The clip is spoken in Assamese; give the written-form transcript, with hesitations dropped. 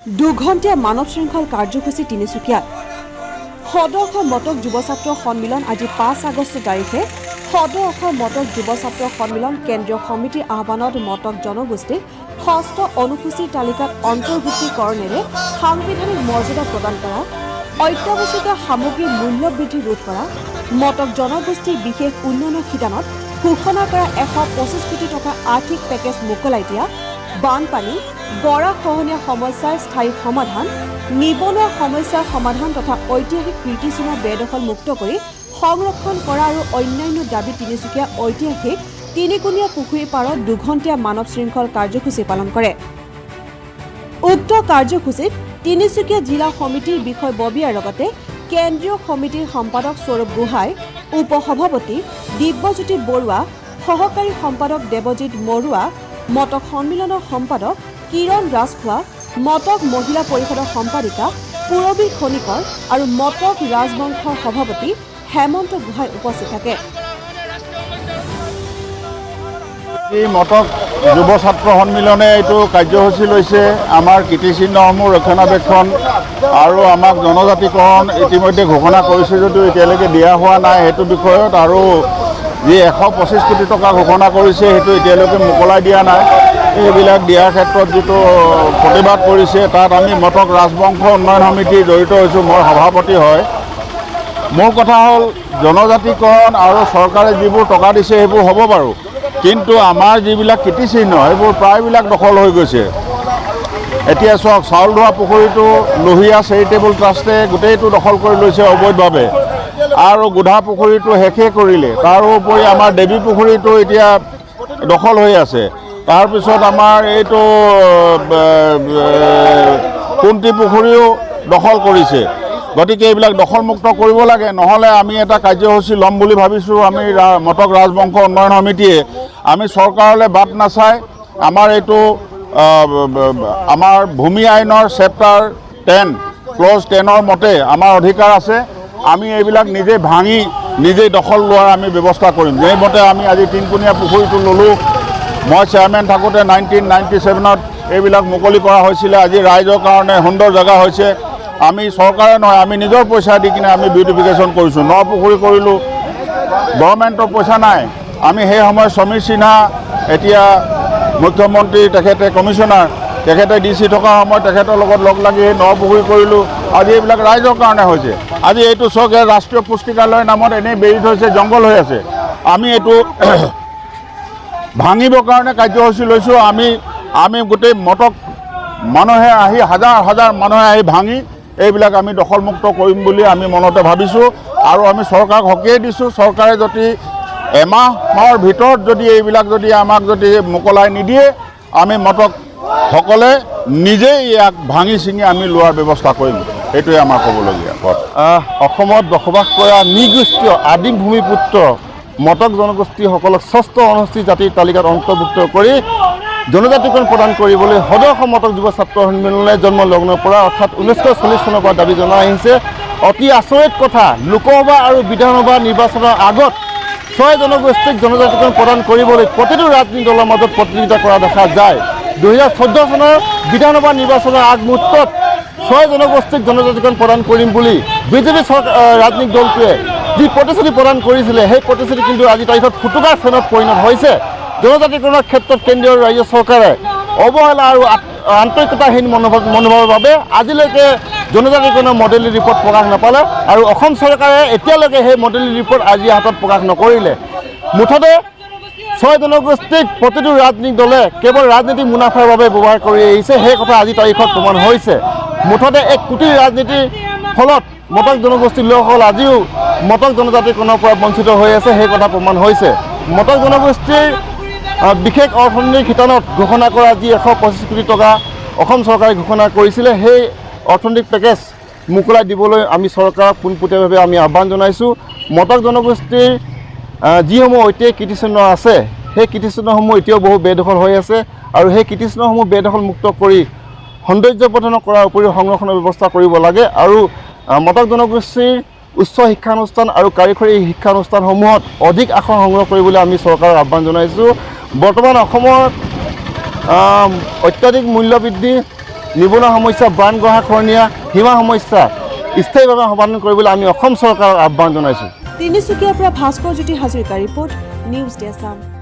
দুঘণ্টীয়া মানৱ শৃংখল কাৰ্যসূচী তিনিচুকীয়াত সদৌ অসম মটক যুৱ ছাত্ৰ সন্মিলন আজি 5 আগষ্ট তাৰিখে সদৌ অসম মটক যুৱ ছাত্ৰ সন্মিলন কেন্দ্ৰীয় সমিতিৰ আহ্বানত মটক জনগোষ্ঠীক ষষ্ঠ অনুসূচীৰ তালিকাত অন্তৰ্ভুক্তিকৰণেৰে সাংবিধানিক মৰ্যাদা প্ৰদান কৰা অত্যাৱশ্যকীয় সামগ্ৰীৰ মূল্য বৃদ্ধি ৰোধ কৰা মটক জনগোষ্ঠীৰ বিশেষ উন্নয়নৰ শিতানত ঘোষণা কৰা 125 কোটি টকা আৰ্থিক পেকেজ মোকলাই দিয়া বানপানী গড়া খহনীয়া সমস্যাৰ স্থায়ী সমাধান নিবনুৱা সমস্যাৰ সমাধান তথা ঐতিহাসিক কীৰ্তিচিহ্ন বেদখল মুক্ত কৰি সংৰক্ষণ কৰা আৰু অন্যান্য দাবী তিনিচুকীয়া ঐতিহাসিক তিনিকুণীয়া পুখুৰীৰ পাৰত দুঘণ্টীয়া মানৱ শৃংখল কাৰ্যসূচী পালন কৰে। উক্ত কাৰ্যসূচীত তিনিচুকীয়া জিলা সমিতিৰ বিষয়ববীয়াৰ লগতে কেন্দ্ৰীয় সমিতিৰ সম্পাদক স্বৰূপ গোহাঁই, উপসভাপতি দিব্যজ্যোতি বৰুৱা, সহকাৰী সম্পাদক দেৱজিৎ মৰুৱা, মটক সন্মিলনৰ সম্পাদক কিৰণ ৰাজখোৱা, মটক মহিলা পৰিষদৰ সম্পাদিকা পুৰবী খনিকৰ আৰু মটক ৰাজবংশৰ সভাপতি হেমন্ত গোহাঁই উপস্থিত থাকে। এই মটক যুৱ ছাত্ৰ সন্মিলনে এইটো কাৰ্যসূচী লৈছে আমাৰ কীৰ্তিচিহ্নসমূহ ৰক্ষণাবেক্ষণ আৰু আমাক জনজাতিকৰণ ইতিমধ্যে ঘোষণা কৰিছে যদিও এতিয়ালৈকে দিয়া হোৱা নাই সেইটো বিষয়ত, আৰু যি 125 কোটি টকা ঘোষণা কৰিছে সেইটো এতিয়ালৈকে মোকলাই দিয়া নাই। এইবিলাক দিয়াৰ ক্ষেত্ৰত যিটো প্ৰতিবাদ কৰিছে তাত আমি মটক ৰাজবংশ উন্নয়ন সমিতি জড়িত হৈছোঁ, মই সভাপতি হয়। মোৰ কথা হ'ল জনজাতিকৰণ আৰু চৰকাৰে যিবোৰ টকা দিছে সেইবোৰ হ'ব বাৰু, কিন্তু আমাৰ যিবিলাক কীৰ্তিচিহ্ন সেইবোৰ প্ৰায়বিলাক দখল হৈ গৈছে। এতিয়া চাওক, চাউল ধোৱা পুখুৰীটো লোহিয়া চেৰিটেবল ট্ৰাষ্টে গোটেইটো দখল কৰি লৈছে অবৈধভাৱে, আৰু গোধা পুখুৰীটো শেষে কৰিলে। তাৰোপৰি আমাৰ দেৱী পুখুৰীটো এতিয়া দখল হৈ আছে। তাৰপিছত আমাৰ এইটো কুন্তি পুখুৰীও দখল কৰিছে। গতিকে এইবিলাক দখলমুক্ত কৰিব লাগে, নহ'লে আমি এটা কাৰ্যসূচী ল'ম বুলি ভাবিছোঁ। আমি মটক ৰাজবংশ উন্নয়ন সমিতিয়ে আমি চৰকাৰলৈ বাট নাচাই আমাৰ এইটো আমাৰ ভূমি আইনৰ চেপ্টাৰ 10 ক্লজ 10ৰ মতে আমাৰ অধিকাৰ আছে। আমি এইবিলাক নিজে ভাঙি নিজেই দখল লোৱাৰ আমি ব্যৱস্থা কৰিম। সেইমতে আমি আজি তিনিকুণীয়া পুখুৰীটো ল'লোঁ। মই চেয়াৰমেন থাকোঁতে 1997ত এইবিলাক মুকলি কৰা হৈছিলে। আজি ৰাইজৰ কাৰণে সুন্দৰ জেগা হৈছে। আমি চৰকাৰে নহয়, আমি নিজৰ পইচা দি কিনে আমি বিউটিফিকেশ্যন কৰিছোঁ। ন পুখুৰী কৰিলোঁ, গভৰ্ণমেণ্টৰ পইচা নাই। আমি সেই সময়ত সমীৰ সিনহা, এতিয়া মুখ্যমন্ত্ৰী, তেখেতে কমিশ্যনাৰ, তেখেতে DC থকা সময়ত তেখেতৰ লগত লগ লাগি সেই ন পুখুৰী কৰিলোঁ। আজি এইবিলাক ৰাইজৰ কাৰণে হৈছে। আজি এইটো চক ৰাষ্ট্ৰীয় পুস্তিকালয়ৰ নামত এনেই বেৰি থৈছে, জংঘল হৈ আছে। আমি এইটো ভাঙিবৰ কাৰণে কাৰ্যসূচী লৈছোঁ। আমি গোটেই মটক মানুহে আহি হাজাৰ হাজাৰ মানুহে আহি ভাঙি এইবিলাক আমি দখলমুক্ত কৰিম বুলি আমি মনতে ভাবিছোঁ, আৰু আমি চৰকাৰক সকীয়াই দিছোঁ। চৰকাৰে যদি এমাহৰ ভিতৰত যদি এইবিলাক যদি আমাক যদি মোকলাই নিদিয়ে, আমি মটকসকলে নিজেই ইয়াক ভাঙি ছিঙি আমি লোৱাৰ ব্যৱস্থা কৰিম। সেইটোৱে আমাৰ ক'বলগীয়া। অসমত বসবাস কৰা নৃগোষ্ঠীয় আদিম ভূমিপুত্ৰ মটক জনগোষ্ঠীসকলক ষষ্ঠ অনুসূচী জাতিৰ তালিকাত অন্তৰ্ভুক্ত কৰি জনজাতিকৰণ প্ৰদান কৰিবলৈ সদৌ অসম মটক যুৱ ছাত্ৰ সন্মিলনে জন্ম লগ্নৰ পৰা অৰ্থাৎ 1940 চনৰ পৰা দাবী জনাই আহিছে। অতি আচৰিত কথা, লোকসভা আৰু বিধানসভা নিৰ্বাচনৰ আগত 6 জনগোষ্ঠীক জনজাতিকৰণ প্ৰদান কৰিবলৈ প্ৰতিটো ৰাজনৈতিক দলৰ মাজত প্ৰতিযোগিতা কৰা দেখা যায়। 2014 চনৰ বিধানসভা নিৰ্বাচনৰ আগমুহূৰ্তত 6 জনগোষ্ঠীক জনজাতিকৰণ প্ৰদান কৰিম বুলি বিজেপি ৰাজনৈতিক দলটোৱে যি প্ৰতিশ্ৰুতি প্ৰদান কৰিছিলে, সেই প্ৰতিশ্ৰুতি কিন্তু আজি তাৰিখত ফুটুকাৰ ফেনত পৰিণত হৈছে। জনজাতিকৰণৰ ক্ষেত্ৰত কেন্দ্ৰীয় ৰাজ্য চৰকাৰে অৱহেলা আৰু আন্তৰিকতাহীন মনোভাৱৰ বাবে আজিলৈকে জনজাতিকৰণৰ মডেলিং ৰিপৰ্ট প্ৰকাশ নাপালে, আৰু অসম চৰকাৰে এতিয়ালৈকে সেই মডেলিং ৰিপৰ্ট আজি হাতত প্ৰকাশ নকৰিলে। মুঠতে 6 জনগোষ্ঠীক প্ৰতিটো ৰাজনৈতিক দলে কেৱল ৰাজনীতিক মুনাফাৰ বাবে ব্যৱহাৰ কৰি আহিছে, সেই কথা আজি তাৰিখত প্ৰমাণ হৈছে। মুঠতে এক কুটিৰ ৰাজনীতিৰ ফলত মটক জনগোষ্ঠীৰ লোকসকল আজিও মটক জনজাতিকৰণৰ পৰা বঞ্চিত হৈ আছে, সেই কথা প্ৰমাণ হৈছে। মটক জনগোষ্ঠীৰ বিশেষ অৰ্থনৈতিক শিতানত ঘোষণা কৰা যি 125 কোটি টকা অসম চৰকাৰে ঘোষণা কৰিছিলে, সেই অৰ্থনৈতিক পেকেজ মোকলাই দিবলৈ আমি চৰকাৰক পোনপটীয়াভাৱে আমি আহ্বান জনাইছোঁ। মটক জনগোষ্ঠীৰ যিসমূহ ঐতিহাসিক কীৰ্তিচিহ্ন আছে, সেই কীৰ্তিচিহ্নসমূহ এতিয়াও বহু বেদখল হৈ আছে, আৰু সেই কীৰ্তিচিহ্নসমূহ বেদখল মুক্ত কৰি সৌন্দৰ্য প্ৰদান কৰাৰ উপৰিও সংৰক্ষণৰ ব্যৱস্থা কৰিব লাগে। আৰু মটক জনগোষ্ঠীৰ উচ্চ শিক্ষানুষ্ঠান আৰু কাৰিকৰী শিক্ষানুষ্ঠানসমূহত অধিক আসন সংগ্ৰহ কৰিবলৈ আমি চৰকাৰক আহ্বান জনাইছোঁ। বৰ্তমান অসমত অত্যাধিক মূল্য বৃদ্ধি, নিবনুৱা সমস্যা, বান গৰাখহনীয়া, সীমা সমস্যা স্থায়ীভাৱে সমাধান কৰিবলৈ আমি অসম চৰকাৰক আহ্বান জনাইছোঁ। তিনিচুকীয়াৰ পৰা Bhaskar Jyoti Hazarika report, news desk.